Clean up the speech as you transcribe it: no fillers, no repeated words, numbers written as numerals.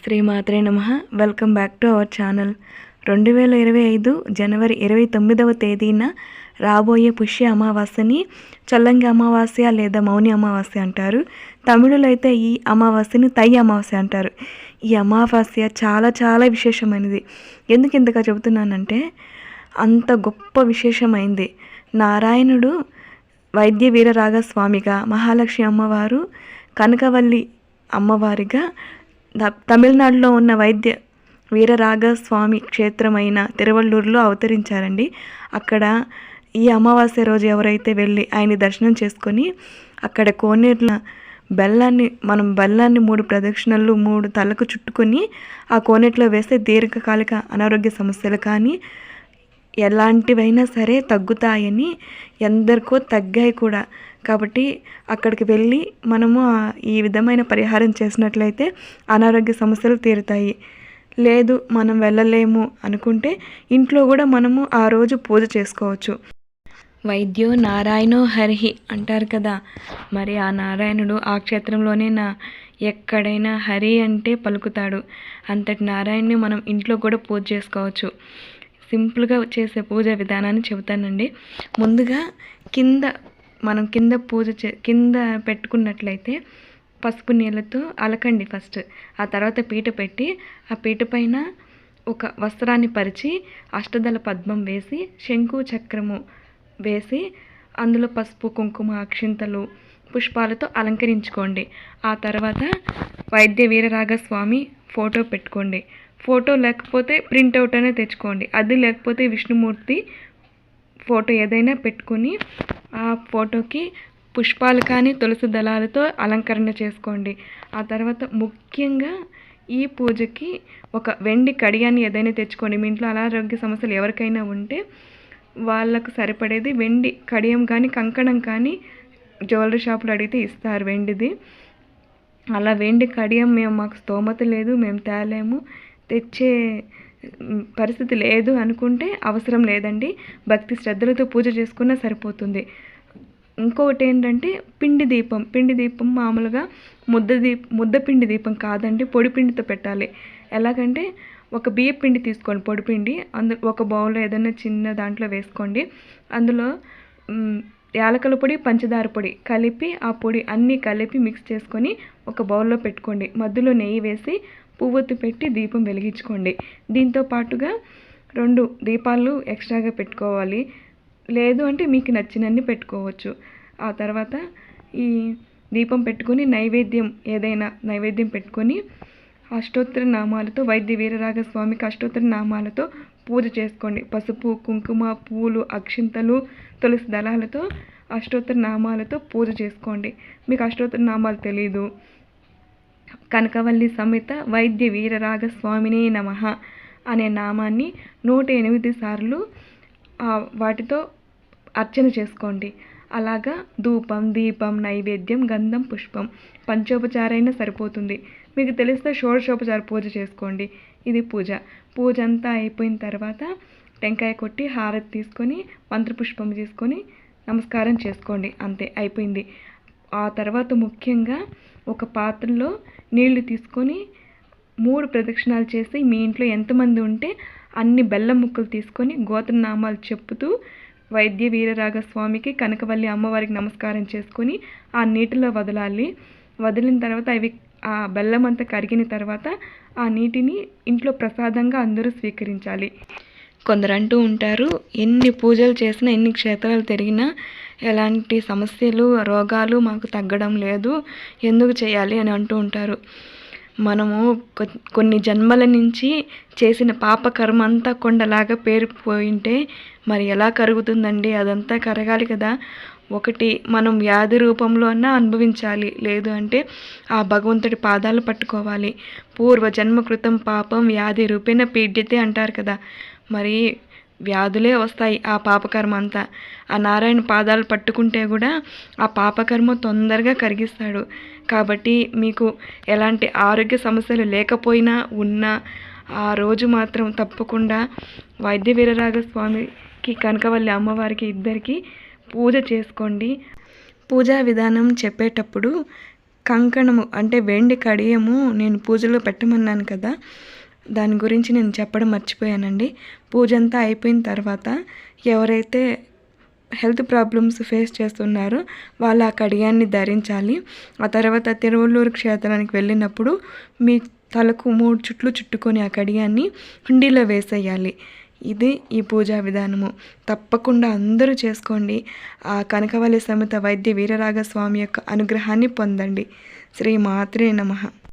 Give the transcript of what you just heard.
శ్రీమాత్రే నమః. Welcome back to our channel. 2025 జనవరి 29వ తేదీన రాబోయే పుష్య అమావాస్యని చల్లంగి అమావాస్య లేదా మౌని అమావాస్య అంటారు. తమిళులు అయితే ఈ అమావాస్యని తై అమావాస్య అంటారు. ఈ అమావాస్య చాలా చాలా విశేషమైనది. ఎందుకు ఇంతగా చెబుతున్నానంటే అంత గొప్ప విశేషమైంది. నారాయణుడు వైద్య వీరరాగ స్వామిగా, మహాలక్ష్మి అమ్మవారు కనకవల్లి అమ్మవారిగా తమిళనాడులో ఉన్న వైద్య వీరరాగ స్వామి క్షేత్రమైన తిరువళ్ళూరులో అవతరించారండి. అక్కడ ఈ అమావాస్య రోజు ఎవరైతే వెళ్ళి ఆయన్ని దర్శనం చేసుకొని అక్కడ కోనేరుల బెల్లాన్ని 3 ప్రదక్షిణలు 3 తలకు చుట్టుకొని ఆ కోనేటిలో వేస్తే దీర్ఘకాలిక అనారోగ్య సమస్యలు కానీ ఎలాంటివైనా సరే తగ్గుతాయని, ఎందరికో తగ్గాయి కూడా. కాబట్టి అక్కడికి వెళ్ళి మనము ఈ విధమైన పరిహారం చేసినట్లయితే అనారోగ్య సమస్యలు తీరుతాయి. లేదు మనం వెళ్ళలేము అనుకుంటే ఇంట్లో కూడా మనము ఆ రోజు పూజ చేసుకోవచ్చు. వైద్యో నారాయణో హరిహి అంటారు కదా, మరి ఆ నారాయణుడు ఆ క్షేత్రంలోనే ఎక్కడైనా హరి అంటే పలుకుతాడు. అంతటి నారాయణ్ణి మనం ఇంట్లో కూడా పూజ చేసుకోవచ్చు. సింపుల్గా చేసే పూజ విధానాన్ని చెబుతానండి. ముందుగా కింద కింద పెట్టుకున్నట్లయితే పసుపు నీళ్ళతో అలకండి ఫస్ట్. ఆ తర్వాత పీట పెట్టి ఆ పీట పైన ఒక వస్త్రాన్ని పరిచి అష్టదళ పద్మం వేసి శంకు చక్రము వేసి అందులో పసుపు కుంకుమ అక్షింతలు పుష్పాలతో అలంకరించుకోండి. ఆ తర్వాత వైద్య వీరరాగ స్వామి ఫోటో పెట్టుకోండి. ఫోటో లేకపోతే ప్రింట్అవుట్ అనే తెచ్చుకోండి. అది లేకపోతే విష్ణుమూర్తి ఫోటో ఏదైనా పెట్టుకొని ఆ ఫోటోకి పుష్పాలు కానీ తులసి దళాలతో అలంకరణ చేసుకోండి. ఆ తర్వాత ముఖ్యంగా ఈ పూజకి ఒక వెండి కడియాన్ని ఏదైనా తెచ్చుకోండి. మీ ఇంట్లో అనారోగ్య సమస్యలు ఎవరికైనా ఉంటే వాళ్ళకు సరిపడేది వెండి కడియం కానీ కంకణం కానీ జ్యువెలరీ షాపులో అడిగితే ఇస్తారు వెండిది. అలా వెండి కడియం మాకు స్తోమత లేదు, మేము తేలేము, తెచ్చే పరిస్థితి లేదు అనుకుంటే అవసరం లేదండి. భక్తి శ్రద్ధలతో పూజ చేసుకున్నా సరిపోతుంది. ఇంకొకటి ఏంటంటే పిండి దీపం మామూలుగా ముద్ద పిండి దీపం కాదండి, పొడి పిండితో పెట్టాలి. ఎలాగంటే ఒక బియ్య పిండి తీసుకోండి, పొడి పిండి, ఒక బౌల్లో ఏదైనా చిన్న దాంట్లో వేసుకోండి. అందులో యాలకుల పొడి పంచదార పొడి కలిపి ఆ పొడి అన్నీ కలిపి మిక్స్ చేసుకొని ఒక బౌల్లో పెట్టుకోండి. మధ్యలో నెయ్యి వేసి పువ్వొత్తి పెట్టి దీపం వెలిగించుకోండి. దీంతో పాటుగా 2 దీపాలు ఎక్స్ట్రాగా పెట్టుకోవాలి. లేదు అంటే మీకు నచ్చినన్ని పెట్టుకోవచ్చు. ఆ తర్వాత ఈ దీపం పెట్టుకొని ఏదైనా నైవేద్యం పెట్టుకొని అష్టోత్తర నామాలతో వైద్య వీరరాగ స్వామికి అష్టోత్తర నామాలతో పూజ చేసుకోండి. పసుపు కుంకుమ పూలు అక్షింతలు తులసి దళాలతో అష్టోత్తర నామాలతో పూజ చేసుకోండి. మీకు అష్టోత్తర నామాలు తెలీదు, కనకవల్లి సమేత వైద్య వీరరాగ స్వామినే నమః అనే నామాన్ని 108 సార్లు వాటితో అర్చన చేసుకోండి. అలాగా ధూపం దీపం నైవేద్యం గంధం పుష్పం పంచోపచారైనా సరిపోతుంది. మీకు తెలిస్తే షోడశోపచార పూజ చేసుకోండి. ఇది పూజ అంతా అయిపోయిన తర్వాత టెంకాయ కొట్టి హారతి తీసుకొని మంత్రపుష్పం తీసుకొని నమస్కారం చేసుకోండి. అంతే, అయిపోయింది. ఆ తర్వాత ముఖ్యంగా ఒక పాత్రలో నీళ్లు తీసుకొని 3 ప్రదక్షిణాలు చేసి మీ ఇంట్లో ఎంతమంది ఉంటే అన్ని బెల్లం ముక్కలు తీసుకొని గోత్రనామాలు చెప్పుతూ వైద్య వీరరాగ స్వామికి కనకవల్లి అమ్మవారికి నమస్కారం చేసుకొని ఆ నీటిలో వదలాలి. వదిలిన తర్వాత ఆ బెల్లం అంతా కరిగిన తర్వాత ఆ నీటిని ఇంట్లో ప్రసాదంగా అందరూ స్వీకరించాలి. కొందరు అంటూ ఉంటారు, ఎన్ని పూజలు చేసినా ఎన్ని క్షేత్రాలు తిరిగినా ఎలాంటి సమస్యలు రోగాలు మాకు తగ్గడం లేదు, ఎందుకు చేయాలి అని అంటూ ఉంటారు. మనము కొన్ని జన్మల నుంచి చేసిన పాపకర్మ అంతా కొండలాగా పేరుకుపోయింటే మరి ఎలా కరుగుతుందండి? అదంతా కరగాలి కదా. ఒకటి మనం వ్యాధి రూపంలో అన్నా అనుభవించాలి, లేదు అంటే ఆ భగవంతుడి పాదాలు పట్టుకోవాలి. పూర్వజన్మ కృతం పాపం వ్యాధి రూపేణ పీడ్యతే అంటారు కదా. మరి వ్యాధులే వస్తాయి ఆ పాపకర్మ అంతా. ఆ నారాయణ పాదాలు పట్టుకుంటే కూడా ఆ పాపకర్మ తొందరగా కరిగిస్తాడు. కాబట్టి మీకు ఎలాంటి ఆరోగ్య సమస్యలు లేకపోయినా ఉన్నా ఆ రోజు మాత్రం తప్పకుండా వైద్య వీరరాగ స్వామికి కనకవల్లి అమ్మవారికి ఇద్దరికి పూజ చేసుకోండి. పూజా విధానం చెప్పేటప్పుడు కంకణము అంటే వెండి కడియము నేను పూజలో పెట్టమన్నాను కదా, దాని గురించి నేను చెప్పడం మర్చిపోయానండి. పూజ అంతా అయిపోయిన తర్వాత ఎవరైతే హెల్త్ ప్రాబ్లమ్స్ ఫేస్ చేస్తున్నారో వాళ్ళు ఆ కడియాన్ని ధరించాలి. ఆ తర్వాత తిరువల్లూరు క్షేత్రానికి వెళ్ళినప్పుడు మీ తలకు 3 చుట్లు చుట్టుకొని ఆ కడియాన్ని హుండీలో వేసేయాలి. ఇది ఈ పూజా విధానము. తప్పకుండా అందరూ చేసుకోండి. ఆ కనకవల్లి సమేత వైద్య వీరరాఘస్వామి యొక్క అనుగ్రహాన్ని పొందండి. శ్రీ మాత్రే నమః.